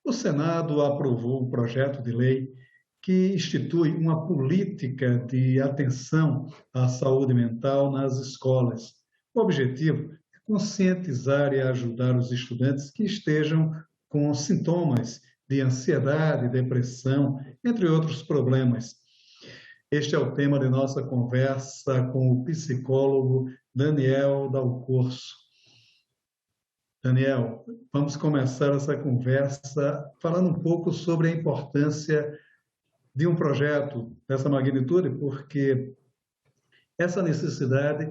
O Senado aprovou um projeto de lei que institui uma política de atenção à saúde mental nas escolas. O objetivo é conscientizar e ajudar os estudantes que estejam com sintomas de ansiedade, depressão, entre outros problemas. Este é o tema de nossa conversa com o psicólogo Daniel Dalcorso. Daniel, vamos começar essa conversa falando um pouco sobre a importância de um projeto dessa magnitude, porque essa necessidade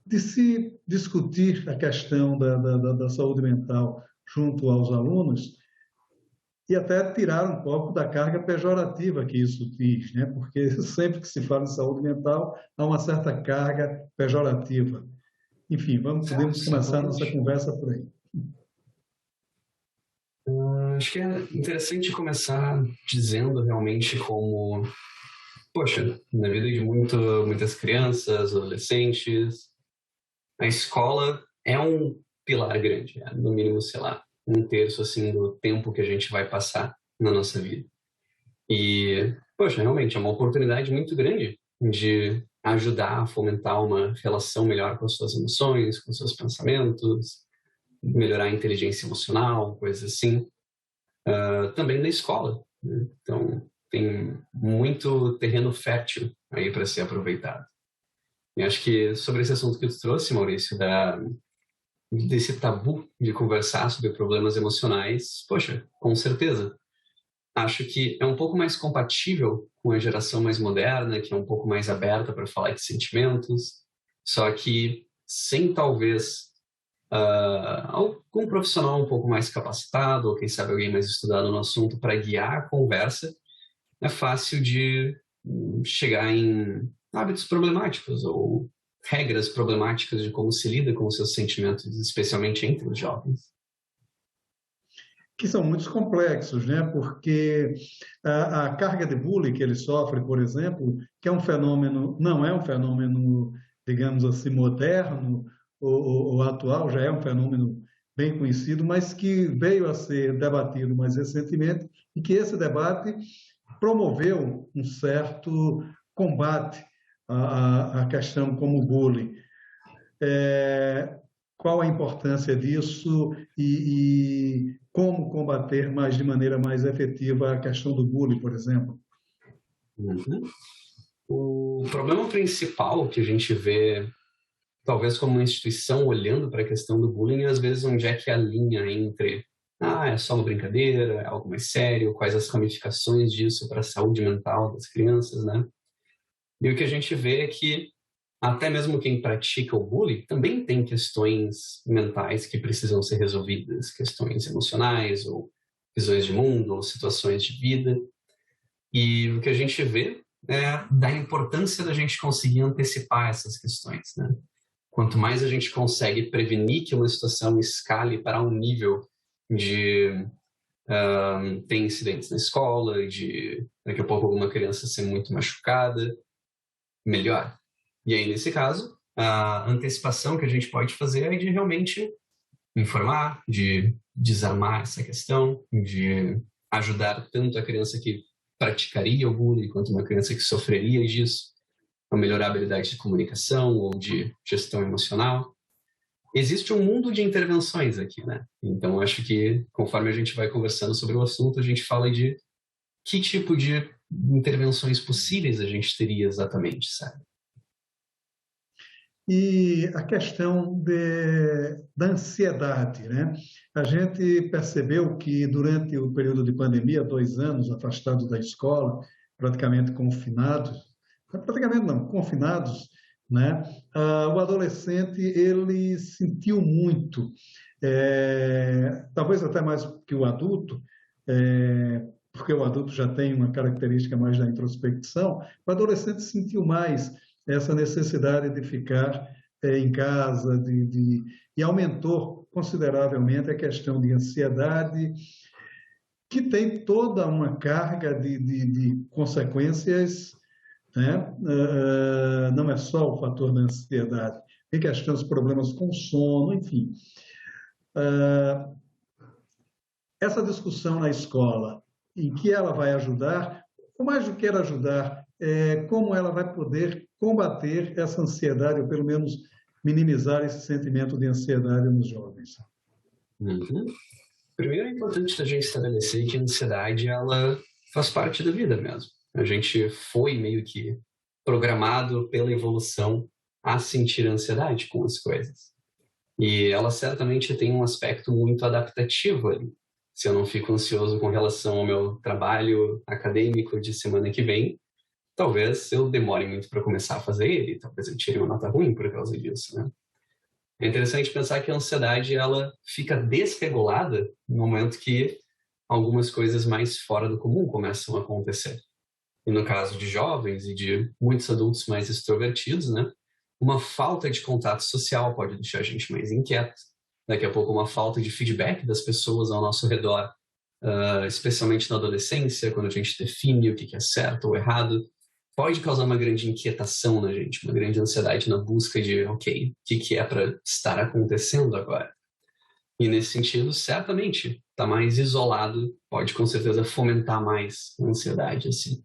de se discutir a questão da saúde mental junto aos alunos e até tirar um pouco da carga pejorativa que isso diz, né? Porque sempre que se fala em saúde mental, há uma certa carga pejorativa. Enfim, podemos começar a nossa Certamente. conversa por aí. Acho que é interessante começar dizendo realmente como, poxa, na vida de muitas crianças, adolescentes, a escola é um pilar grande, no mínimo, sei lá, um terço assim do tempo que a gente vai passar na nossa vida. E, poxa, realmente é uma oportunidade muito grande de ajudar a fomentar uma relação melhor com as suas emoções, com os seus pensamentos, melhorar a inteligência emocional, coisas assim. Também na escola, né? Então, tem muito terreno fértil aí para ser aproveitado. E acho que sobre esse assunto que tu trouxe, Maurício, desse tabu de conversar sobre problemas emocionais, poxa, com certeza. Acho que é um pouco mais compatível com a geração mais moderna, que é um pouco mais aberta para falar de sentimentos, só que sem talvez algum profissional um pouco mais capacitado, ou quem sabe alguém mais estudado no assunto para guiar a conversa, é fácil de chegar em hábitos problemáticos ou regras problemáticas de como se lida com os seus sentimentos, especialmente entre os jovens. Que são muito complexos, né? Porque a carga de bullying que ele sofre, por exemplo, que é um fenômeno, não é um fenômeno, digamos assim, moderno ou atual, já é um fenômeno bem conhecido, mas que veio a ser debatido mais recentemente e que esse debate promoveu um certo combate à questão como o bullying. Qual a importância disso e como combater de maneira mais efetiva a questão do bullying, por exemplo? Uhum. O problema principal que a gente vê, talvez como uma instituição olhando para a questão do bullying, às vezes onde é que é a linha entre é só uma brincadeira, é algo mais sério, quais as ramificações disso para a saúde mental das crianças, né? E o que a gente vê é que até mesmo quem pratica o bullying também tem questões mentais que precisam ser resolvidas, questões emocionais ou visões de mundo ou situações de vida. E o que a gente vê é da importância da gente conseguir antecipar essas questões, né? Quanto mais a gente consegue prevenir que uma situação escale para um nível de ter incidentes na escola, de daqui a pouco alguma criança ser muito machucada, melhor. E aí, nesse caso, a antecipação que a gente pode fazer é de realmente informar, de desarmar essa questão, de ajudar tanto a criança que praticaria o bullying quanto uma criança que sofreria disso, a melhorar a habilidade de comunicação ou de gestão emocional. Existe um mundo de intervenções aqui, né? Então, acho que conforme a gente vai conversando sobre o assunto, a gente fala de que tipo de intervenções possíveis a gente teria exatamente, sabe? E a questão da ansiedade, né? A gente percebeu que durante o período de pandemia, 2 anos afastados da escola, praticamente confinados, praticamente não, confinados, né? O adolescente ele sentiu muito, talvez até mais que o adulto, porque o adulto já tem uma característica mais da introspecção, o adolescente sentiu mais essa necessidade de ficar em casa, e aumentou consideravelmente a questão de ansiedade, que tem toda uma carga de consequências, né? Não é só o fator da ansiedade, tem questões, problemas com sono, enfim. essa discussão na escola, em que ela vai ajudar, ou mais do que ela ajudar, como ela vai poder combater essa ansiedade, ou pelo menos minimizar esse sentimento de ansiedade nos jovens. Uhum. Primeiro é importante a gente estabelecer que a ansiedade ela faz parte da vida mesmo. A gente foi meio que programado pela evolução a sentir ansiedade com as coisas. E ela certamente tem um aspecto muito adaptativo ali. Se eu não fico ansioso com relação ao meu trabalho acadêmico de semana que vem, talvez eu demore muito para começar a fazer ele, talvez eu tire uma nota ruim por causa disso, né? É interessante pensar que a ansiedade ela fica desregulada no momento que algumas coisas mais fora do comum começam a acontecer. E no caso de jovens e de muitos adultos mais extrovertidos, né, uma falta de contato social pode deixar a gente mais inquieto. Daqui a pouco uma falta de feedback das pessoas ao nosso redor, especialmente na adolescência, quando a gente define o que é certo ou errado, pode causar uma grande inquietação na gente, uma grande ansiedade na busca de, ok, o que é para estar acontecendo agora? E nesse sentido, certamente, estar mais isolado pode com certeza fomentar mais a ansiedade, assim.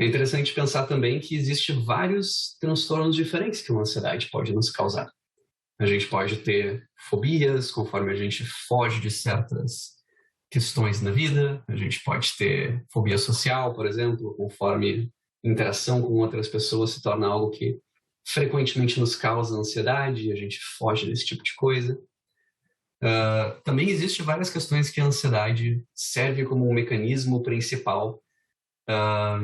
É interessante pensar também que existem vários transtornos diferentes que uma ansiedade pode nos causar. A gente pode ter fobias conforme a gente foge de certas questões na vida. A gente pode ter fobia social, por exemplo, conforme interação com outras pessoas se torna algo que frequentemente nos causa ansiedade e a gente foge desse tipo de coisa. Também existem várias questões que a ansiedade serve como um mecanismo principal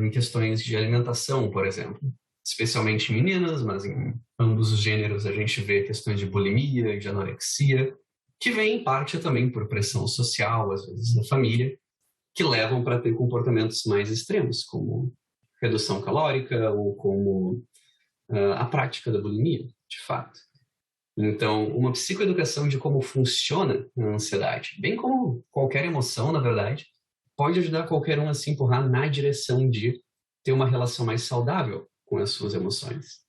em questões de alimentação, por exemplo. Especialmente em meninas, mas em ambos os gêneros a gente vê questões de bulimia e de anorexia, que vem em parte também por pressão social, às vezes da família, que levam para ter comportamentos mais extremos, como redução calórica ou como a prática da bulimia, de fato. Então, uma psicoeducação de como funciona a ansiedade, bem como qualquer emoção, na verdade, pode ajudar qualquer um a se empurrar na direção de ter uma relação mais saudável com as suas emoções.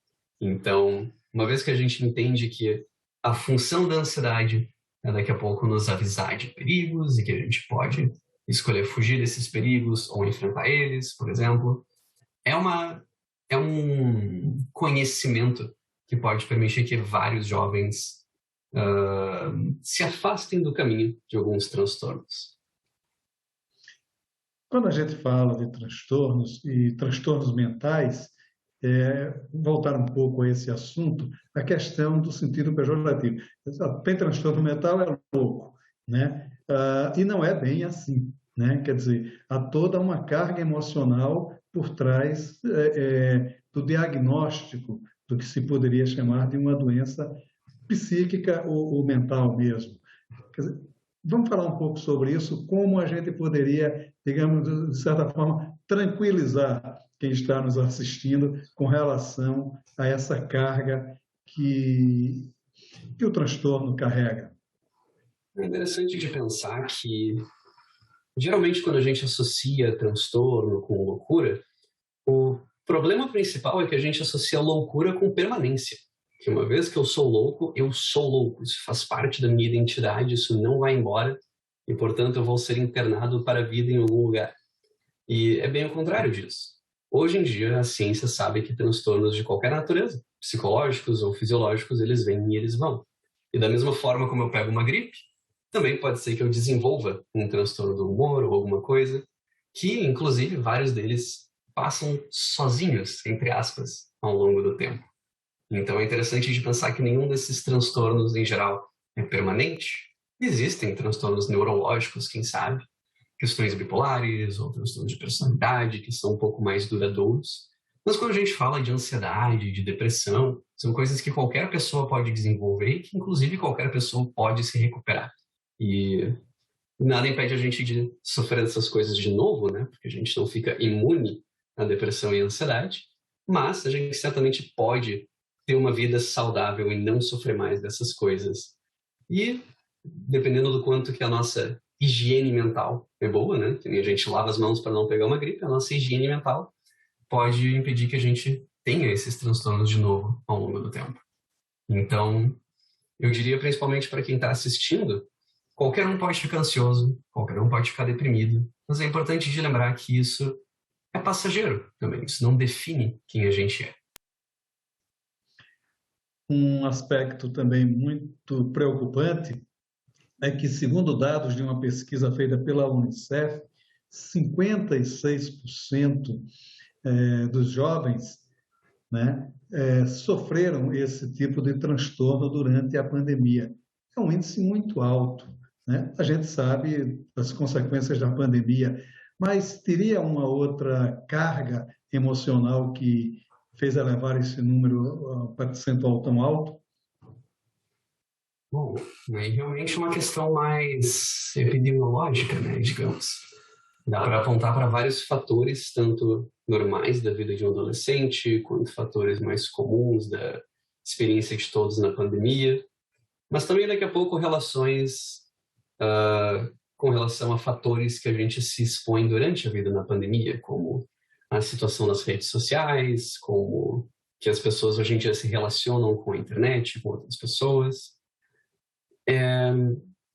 Então, uma vez que a gente entende que a função da ansiedade é daqui a pouco nos avisar de perigos e que a gente pode escolher fugir desses perigos ou enfrentar eles, por exemplo, é um conhecimento que pode permitir que vários jovens se afastem do caminho de alguns transtornos. Quando a gente fala de transtornos e transtornos mentais, voltar um pouco a esse assunto, a questão do sentido pejorativo. Tem transtorno mental, é louco, né? E não é bem assim, né? Quer dizer, há toda uma carga emocional por trás do diagnóstico do que se poderia chamar de uma doença psíquica ou mental mesmo. Quer dizer, vamos falar um pouco sobre isso, como a gente poderia, digamos, de certa forma, tranquilizar quem está nos assistindo com relação a essa carga que o transtorno carrega. É interessante de pensar que, geralmente, quando a gente associa transtorno com loucura, o problema principal é que a gente associa loucura com permanência. Que uma vez que eu sou louco, isso faz parte da minha identidade, isso não vai embora e, portanto, eu vou ser internado para a vida em algum lugar. E é bem o contrário disso. Hoje em dia, a ciência sabe que transtornos de qualquer natureza, psicológicos ou fisiológicos, eles vêm e eles vão. E da mesma forma como eu pego uma gripe, também pode ser que eu desenvolva um transtorno do humor ou alguma coisa, que, inclusive, vários deles passam sozinhos, entre aspas, ao longo do tempo. Então é interessante de pensar que nenhum desses transtornos, em geral, é permanente. Existem transtornos neurológicos, quem sabe, questões bipolares ou transtornos de personalidade, que são um pouco mais duradouros. Mas quando a gente fala de ansiedade, de depressão, são coisas que qualquer pessoa pode desenvolver e que, inclusive, qualquer pessoa pode se recuperar. E nada impede a gente de sofrer dessas coisas de novo, né? Porque a gente não fica imune à depressão e à ansiedade, mas a gente certamente pode ter uma vida saudável e não sofrer mais dessas coisas. E, dependendo do quanto que a nossa higiene mental é boa, né? Que a gente lava as mãos para não pegar uma gripe, a nossa higiene mental pode impedir que a gente tenha esses transtornos de novo ao longo do tempo. Então, eu diria principalmente para quem está assistindo, qualquer um pode ficar ansioso, qualquer um pode ficar deprimido, mas é importante de lembrar que isso é passageiro também, isso não define quem a gente é. Um aspecto também muito preocupante é que, segundo dados de uma pesquisa feita pela Unicef, 56% dos jovens, né, sofreram esse tipo de transtorno durante a pandemia. É um índice muito alto, né? A gente sabe das consequências da pandemia, mas teria uma outra carga emocional que fez elevar esse número percentual tão alto? Bom, aí realmente é uma questão mais epidemiológica, né, digamos. Dá para apontar para vários fatores, tanto normais da vida de um adolescente, quanto fatores mais comuns da experiência de todos na pandemia, mas também daqui a pouco relações com relação a fatores que a gente se expõe durante a vida na pandemia, como a situação nas redes sociais, como que as pessoas hoje em dia se relacionam com a internet, com outras pessoas.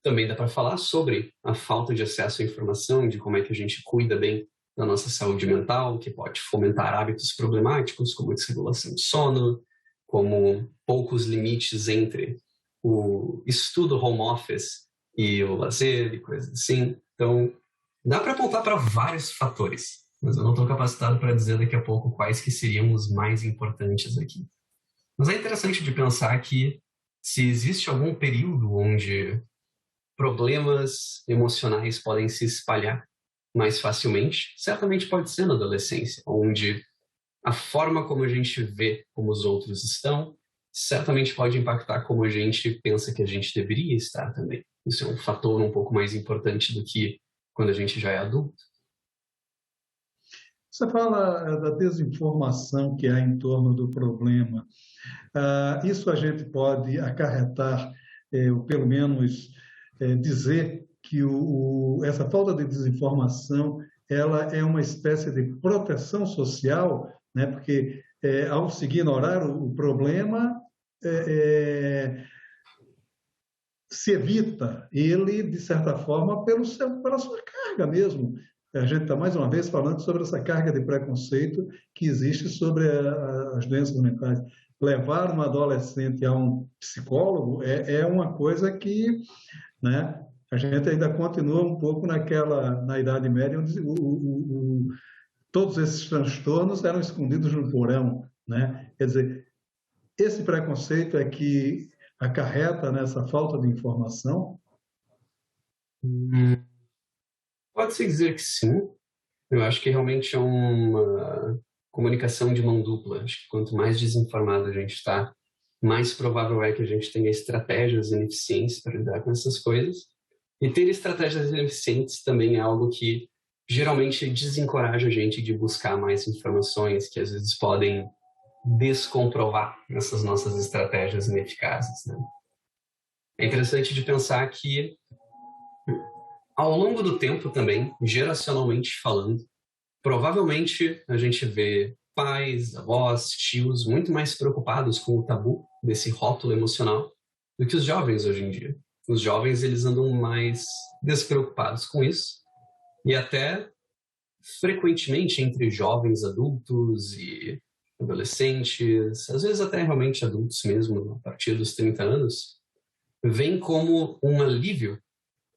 Também dá para falar sobre a falta de acesso à informação, de como é que a gente cuida bem da nossa saúde mental, que pode fomentar hábitos problemáticos, como a desregulação de sono, como poucos limites entre o estudo home office e o lazer e coisas assim. Então, dá para apontar para vários fatores, mas eu não estou capacitado para dizer daqui a pouco quais que seriam os mais importantes aqui. Mas é interessante de pensar que se existe algum período onde problemas emocionais podem se espalhar mais facilmente, certamente pode ser na adolescência, onde a forma como a gente vê como os outros estão, certamente pode impactar como a gente pensa que a gente deveria estar também. Isso é um fator um pouco mais importante do que quando a gente já é adulto. Você fala da desinformação que há em torno do problema. Isso a gente pode acarretar, ou pelo menos dizer que essa falta de desinformação ela é uma espécie de proteção social, né? Porque ao se ignorar o problema, se evita ele, de certa forma, pela sua carga mesmo. A gente está, mais uma vez, falando sobre essa carga de preconceito que existe sobre as doenças mentais. Levar um adolescente a um psicólogo é uma coisa que, né, a gente ainda continua um pouco na Idade Média, onde todos esses transtornos eram escondidos no porão, né? Quer dizer, esse preconceito é que acarreta nessa falta de informação? Pode-se dizer que sim. Eu acho que realmente é uma comunicação de mão dupla. Acho que quanto mais desinformado a gente está, mais provável é que a gente tenha estratégias ineficientes para lidar com essas coisas. E ter estratégias ineficientes também é algo que geralmente desencoraja a gente de buscar mais informações que às vezes podem descomprovar essas nossas estratégias ineficazes, né? É interessante de pensar que ao longo do tempo também, geracionalmente falando, provavelmente a gente vê pais, avós, tios muito mais preocupados com o tabu desse rótulo emocional do que os jovens hoje em dia. Os jovens, eles andam mais despreocupados com isso e até frequentemente entre jovens adultos e adolescentes, às vezes até realmente adultos mesmo, a partir dos 30 anos, vem como um alívio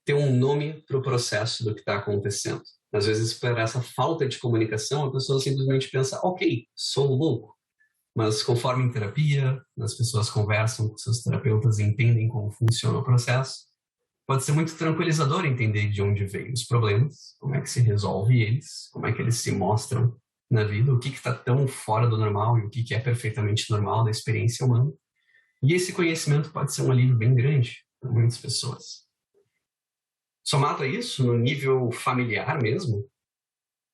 ter um nome para o processo do que está acontecendo. Às vezes, por essa falta de comunicação, a pessoa simplesmente pensa, ok, sou louco. Mas conforme em terapia, as pessoas conversam com seus terapeutas e entendem como funciona o processo, pode ser muito tranquilizador entender de onde vêm os problemas, como é que se resolve eles, como é que eles se mostram na vida, o que está tão fora do normal e o que é perfeitamente normal da experiência humana. E esse conhecimento pode ser um alívio bem grande para muitas pessoas. Somado a isso, no nível familiar mesmo,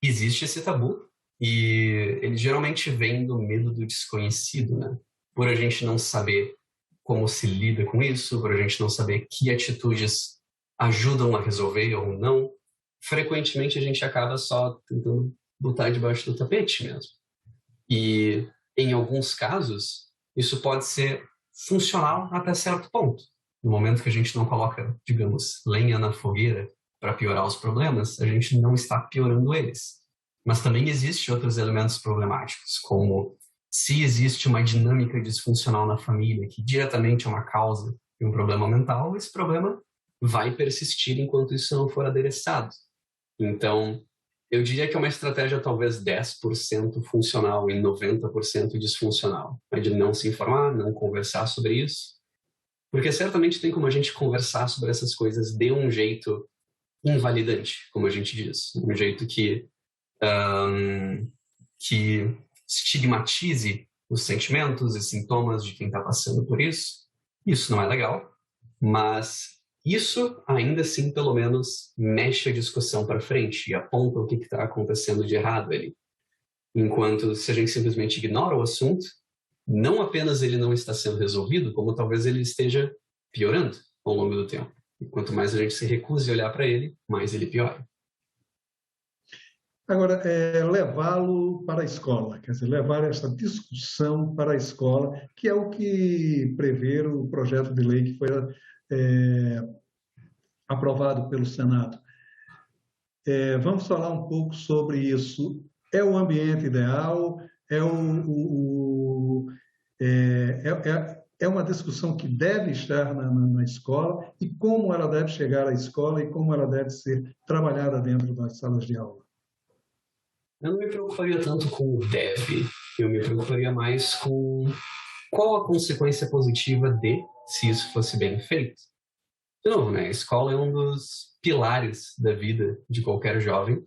existe esse tabu e ele geralmente vem do medo do desconhecido, né? Por a gente não saber como se lida com isso, por a gente não saber que atitudes ajudam a resolver ou não, frequentemente a gente acaba só tentando botar debaixo do tapete mesmo. E, em alguns casos, isso pode ser funcional até certo ponto. no momento que a gente não coloca, digamos, lenha na fogueira para piorar os problemas, a gente não está piorando eles. Mas também existem outros elementos problemáticos, como se existe uma dinâmica disfuncional na família que diretamente é uma causa de um problema mental, esse problema vai persistir enquanto isso não for adereçado. Então, eu diria que é uma estratégia talvez 10% funcional e 90% disfuncional, né, de não se informar, não conversar sobre isso, porque certamente tem como a gente conversar sobre essas coisas de um jeito invalidante, como a gente diz, um jeito que estigmatize os sentimentos e sintomas de quem está passando por isso. Isso não é legal, mas isso ainda assim, pelo menos, mexe a discussão para frente e aponta o que está acontecendo de errado ali. Enquanto se a gente simplesmente ignora o assunto, não apenas ele não está sendo resolvido, como talvez ele esteja piorando ao longo do tempo. E quanto mais a gente se recuse a olhar para ele, mais ele piora. Agora, levá-lo para a escola, quer dizer, levar essa discussão para a escola, que é o que prevê o projeto de lei que foi aprovado pelo Senado. Vamos falar um pouco sobre isso. É o ambiente ideal? É uma discussão que deve estar na escola, e como ela deve chegar à escola e como ela deve ser trabalhada dentro das salas de aula? Eu não me preocuparia tanto com o deve, eu me preocuparia mais com qual a consequência positiva se isso fosse bem feito. De novo, né? A escola é um dos pilares da vida de qualquer jovem,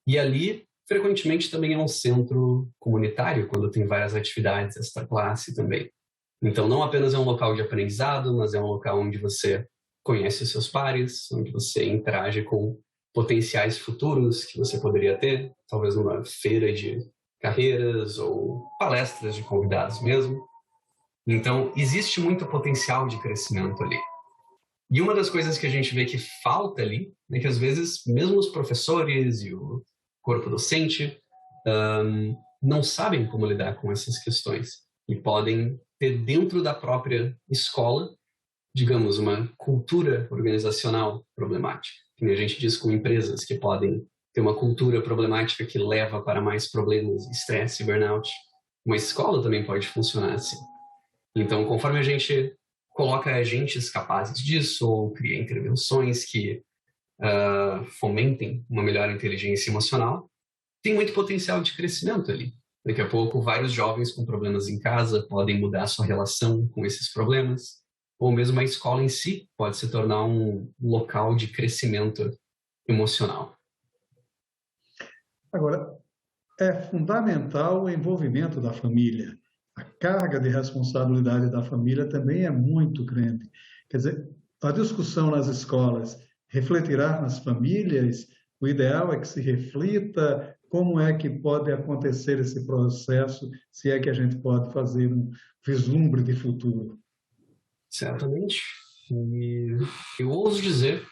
e ali, frequentemente, também é um centro comunitário, quando tem várias atividades extra-classe também. Então, não apenas é um local de aprendizado, mas é um local onde você conhece os seus pares, onde você interage com potenciais futuros que você poderia ter, talvez numa feira de carreiras ou palestras de convidados mesmo. Então, existe muito potencial de crescimento ali. E uma das coisas que a gente vê que falta ali é que, às vezes, mesmo os professores e o corpo docente não sabem como lidar com essas questões e podem ter dentro da própria escola, digamos, uma cultura organizacional problemática. Que a gente diz com empresas que podem ter uma cultura problemática que leva para mais problemas, estresse e burnout. Uma escola também pode funcionar assim. Então, conforme a gente coloca agentes capazes disso ou cria intervenções que fomentem uma melhor inteligência emocional, tem muito potencial de crescimento ali. Daqui a pouco, vários jovens com problemas em casa podem mudar sua relação com esses problemas, ou mesmo a escola em si pode se tornar um local de crescimento emocional. Agora, é fundamental o envolvimento da família. A carga de responsabilidade da família também é muito grande. Quer dizer, a discussão nas escolas refletirá nas famílias. O ideal é que se reflita como é que pode acontecer esse processo, se é que a gente pode fazer um vislumbre de futuro. Certamente. E eu ouso dizer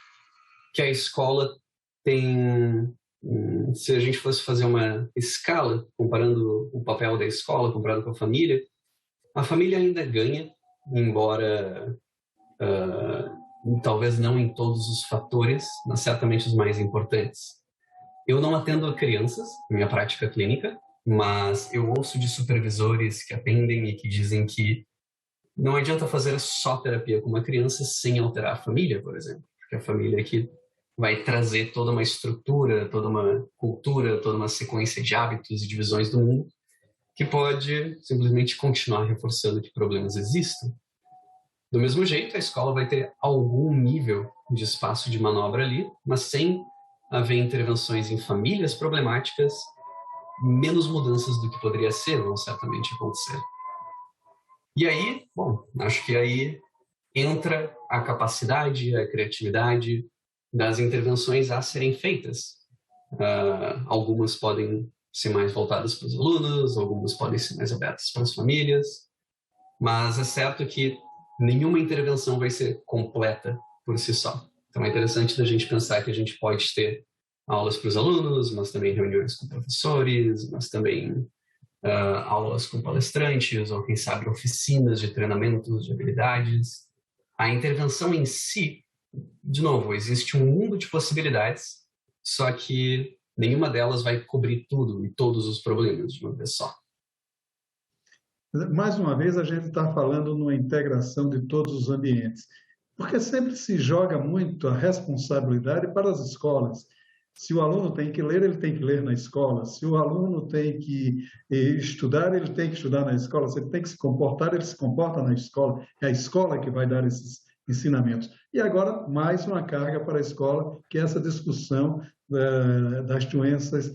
que a escola tem, se a gente fosse fazer uma escala, comparando o papel da escola, comparando com a família ainda ganha, embora talvez não em todos os fatores, mas certamente os mais importantes. Eu não atendo a crianças, na minha prática clínica, mas eu ouço de supervisores que atendem e que dizem que não adianta fazer só terapia com uma criança sem alterar a família, por exemplo. Porque a família é que vai trazer toda uma estrutura, toda uma cultura, toda uma sequência de hábitos e de visões do mundo que pode simplesmente continuar reforçando que problemas existem. Do mesmo jeito, a escola vai ter algum nível de espaço de manobra ali, mas sem haver intervenções em famílias problemáticas, menos mudanças do que poderia ser vão certamente acontecer. E aí, bom, acho que aí entra a capacidade, a criatividade das intervenções a serem feitas. Algumas podem ser mais voltadas para os alunos, algumas podem ser mais abertas para as famílias, mas é certo que nenhuma intervenção vai ser completa por si só. Então é interessante da gente pensar que a gente pode ter aulas para os alunos, mas também reuniões com professores, mas também aulas com palestrantes, ou quem sabe oficinas de treinamentos de habilidades. A intervenção em si, de novo, existe um mundo de possibilidades, só que nenhuma delas vai cobrir tudo e todos os problemas de uma vez só. Mais uma vez, a gente está falando numa integração de todos os ambientes, porque sempre se joga muito a responsabilidade para as escolas. Se o aluno tem que ler, ele tem que ler na escola. Se o aluno tem que estudar, ele tem que estudar na escola. Se ele tem que se comportar, ele se comporta na escola. É a escola que vai dar esses ensinamentos. E agora, mais uma carga para a escola, que é essa discussão das doenças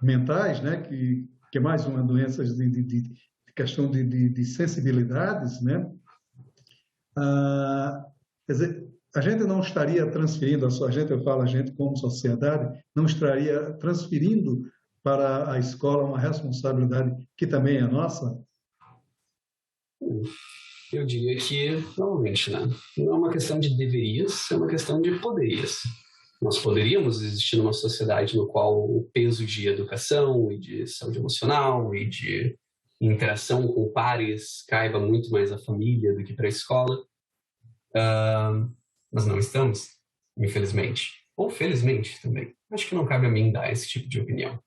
mentais, né? que é mais uma doença de questão de sensibilidades, né? Quer dizer, a gente não estaria transferindo, eu falo a gente como sociedade, não estaria transferindo para a escola uma responsabilidade que também é nossa? Eu diria que, normalmente, né? Não é uma questão de deverias, é uma questão de poderias. Nós poderíamos existir numa sociedade no qual o peso de educação e de saúde emocional e de interação com pares caiba muito mais à família do que para a escola. Mas não estamos, infelizmente. Ou felizmente também. Acho que não cabe a mim dar esse tipo de opinião.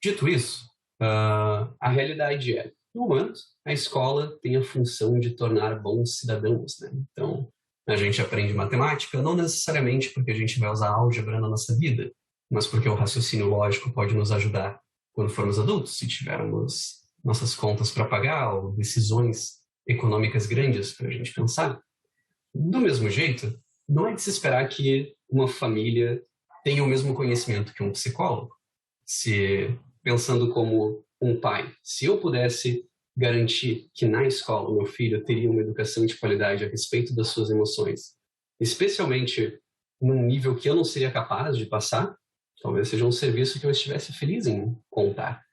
Dito isso, a realidade é, no momento, a escola tem a função de tornar bons cidadãos, né? Então, a gente aprende matemática, não necessariamente porque a gente vai usar álgebra na nossa vida, mas porque o raciocínio lógico pode nos ajudar quando formos adultos, se tivermos nossas contas para pagar ou decisões econômicas grandes para a gente pensar. Do mesmo jeito, não é de se esperar que uma família tenha o mesmo conhecimento que um psicólogo. Se, pensando como um pai, se eu pudesse garantir que na escola o meu filho teria uma educação de qualidade a respeito das suas emoções, especialmente num nível que eu não seria capaz de passar, talvez seja um serviço que eu estivesse feliz em contar.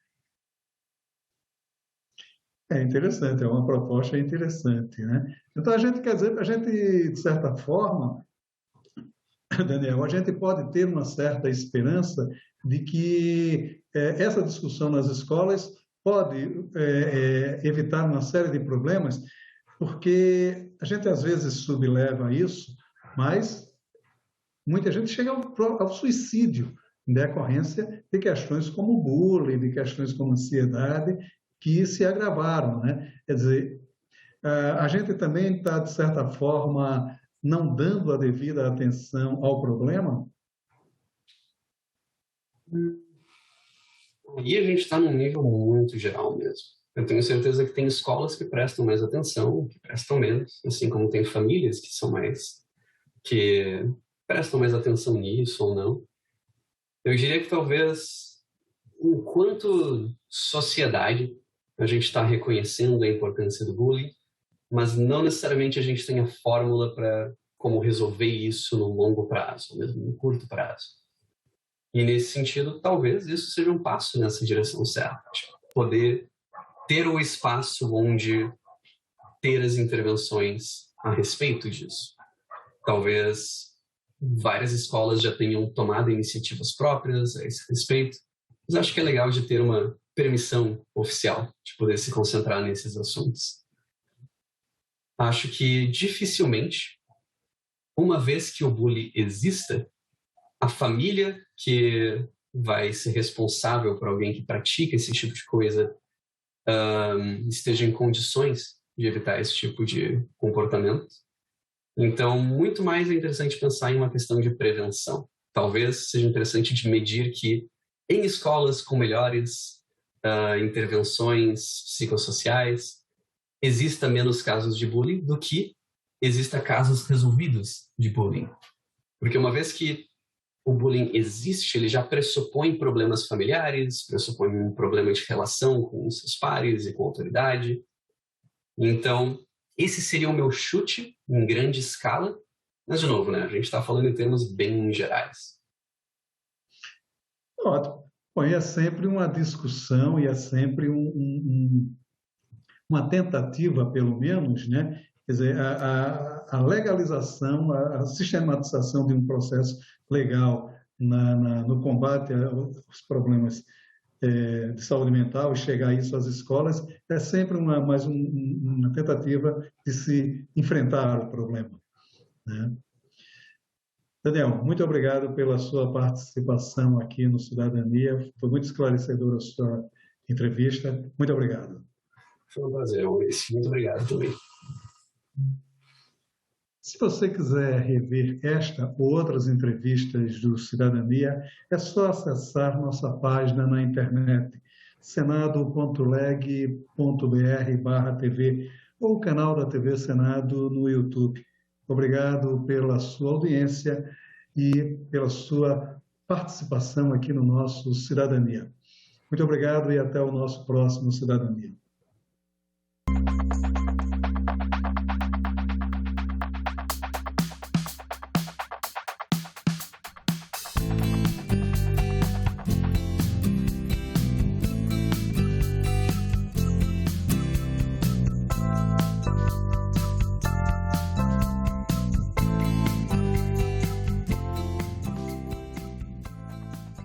É interessante, é uma proposta interessante, né? Então, a gente quer dizer, a gente, de certa forma, Daniel, a gente pode ter uma certa esperança de que essa discussão nas escolas pode evitar uma série de problemas, porque a gente às vezes subleva isso, mas muita gente chega ao suicídio em decorrência de questões como bullying, de questões como ansiedade, que se agravaram, né? Quer dizer, a gente também está, de certa forma, não dando a devida atenção ao problema? E a gente está num nível muito geral mesmo. Eu tenho certeza que tem escolas que prestam mais atenção, que prestam menos, assim como tem famílias que prestam mais atenção nisso ou não. Eu diria que talvez, enquanto sociedade, a gente está reconhecendo a importância do bullying, mas não necessariamente a gente tem a fórmula para como resolver isso no longo prazo, mesmo no curto prazo. E nesse sentido, talvez isso seja um passo nessa direção certa. Poder ter o espaço onde ter as intervenções a respeito disso. Talvez várias escolas já tenham tomado iniciativas próprias a esse respeito, mas acho que é legal de ter uma permissão oficial de poder se concentrar nesses assuntos. Acho que dificilmente, uma vez que o bullying exista, a família que vai ser responsável por alguém que pratica esse tipo de coisa esteja em condições de evitar esse tipo de comportamento. Então, muito mais é interessante pensar em uma questão de prevenção. Talvez seja interessante de medir que em escolas com melhores intervenções psicossociais exista menos casos de bullying do que exista casos resolvidos de bullying. Porque uma vez que o bullying existe, ele já pressupõe problemas familiares, pressupõe um problema de relação com os seus pares e com a autoridade. Então, esse seria o meu chute em grande escala, mas, de novo, né, a gente está falando em termos bem gerais. Ótimo. Bom, e é sempre uma discussão e é sempre uma tentativa, pelo menos, né? Quer dizer, a legalização, a sistematização de um processo legal no combate aos problemas de saúde mental e chegar isso às escolas, é sempre uma tentativa de se enfrentar o problema, né? Daniel, muito obrigado pela sua participação aqui no Cidadania. Foi muito esclarecedora a sua entrevista. Muito obrigado. Foi um prazer, Maurício. Muito obrigado também. Se você quiser rever esta ou outras entrevistas do Cidadania, é só acessar nossa página na internet, senado.leg.br/TV ou o canal da TV Senado no YouTube. Obrigado pela sua audiência e pela sua participação aqui no nosso Cidadania. Muito obrigado e até o nosso próximo Cidadania.